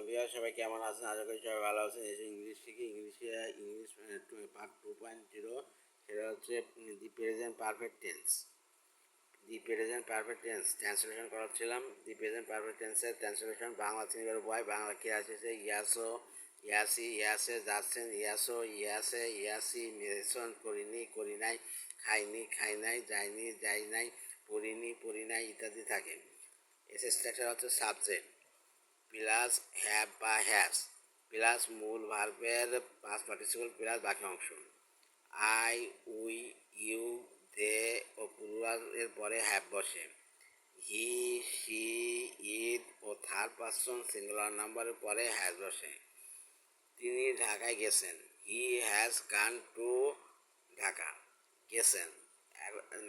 বিহার সবাই কেমন আছেন? আশা করি সবাই ভালো আছেন। এসে ইংলিশ শিখি। ইংলিশ পার্ট 2.0, সেটা হচ্ছে the present perfect tense. The present perfect tense translation করাচ্ছিলাম। দি প্রেজেন্ট পারফেক্ট টেন্সের ট্রান্সলেশন বাংলা চিনিবার উপায়। বাংলা কি আসছে? ইয়াসো, ইয়াসি, ইয়াসে, যাচ্ছেন, ইয়াসো, ইয়াসে, ইয়াসি, মেরেশন, করিনি, করি নাই, খাইনি, খাই নাই, যাইনি, যাই নাই, পড়িনি, পড়ি নাই ইত্যাদি থাকে। এস স্ট্রাকচার হচ্ছে সাবজেক্ট প্লাস হ্যাভ বা হ্যাজ প্লাস মূল ভার্বের পাস্ট পার্টিসিপল প্লাস বাকি অংশ। আই, উই, ইউ, দে ও প্লুরালের পরে হ্যাভ বসে। হি, সি, ইট ও থার্ড পারসন সিঙ্গুলার নাম্বারের পরে হ্যাজ বসে। তিনি ঢাকায় গেছেন। He has gone to Dhaka. গেছেন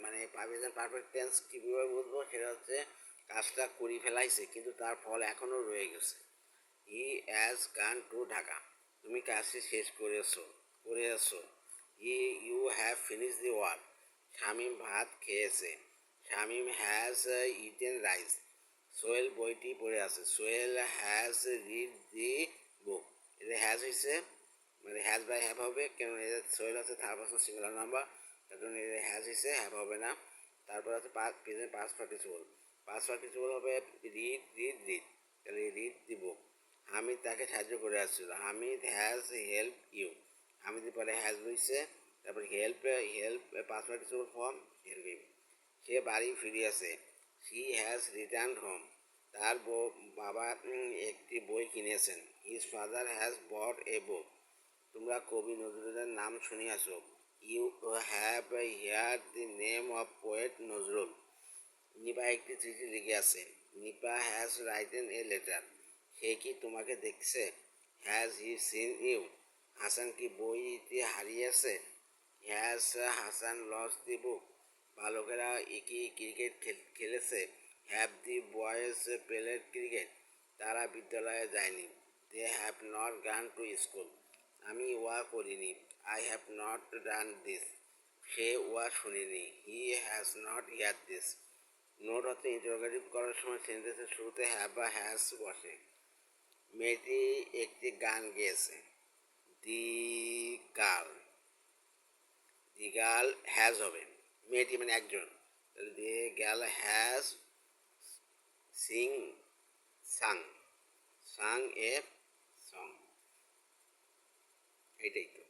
মানে পারফেক্ট টেন্স কীভাবে বুঝবো? সেটা হচ্ছে কাজটা করি ফেলাইছে কিন্তু তার ফল এখনও রয়ে গেছে। He has gone to Dhaka, তুমি কাজটি শেষ করেছো। You have finish the work, Shamim ভাত খেয়েছে। Shamim has eaten rice, Sohel বইটি পড়ে আছে। Sohel has read the book. এটা হ্যাজ হয়েছে, মানে হ্যাজ বাই হ্যাভ হবে, কেন সোহেল আছে থার্ড পারসন সিঙ্গুলার নাম্বার, তার জন্য এটা হ্যাজ হয়েছে, হ্যাভ হবে না। তারপর আছে present past participle. Past participle হবে রিড, তাহলে রিড দি বুক। হামিদ তাকে সাহায্য করে আসছিল। Hamid has help you. হামিদের পরে হ্যাজ হয়েছে, তারপর help past participle form help you. সে বাড়ি ফিরিয়েছে। She has return home. তার বাবা একটি বই কিনেছেন। His father has bought a book. তোমরা কবি নজরুলের নাম শুনিয়াছ। You have hear the name of poet Nazrul. Nipa একটি চিঠি লিখিয়াছে। Nipa has written a letter. সে কি তোমাকে দেখছে? Has he seen you. Hasan কি বইটি হারিয়েছে? Has Hasan lost the book. বালকেরা কি ক্রিকেট খেলেছে? Have the boys played cricket. তারা বিদ্যালয়ে যায়নি। They have not gone to school. আমি ওয়া করিনি। I have not done this. সে ওয়া শুনিনি। He has not hear this. Note হচ্ছে ইন্টারোগেটিভ করার সময় সেন্টেন্সের শুরুতে হ্যাভ বা হ্যাজ বসে। মেয়েটি একটি গান গেয়েছে। দি গার্ল হ্যাজ হবে, মেয়েটি মানে একজন, তাহলে the girl has sung a song. এটাই তো।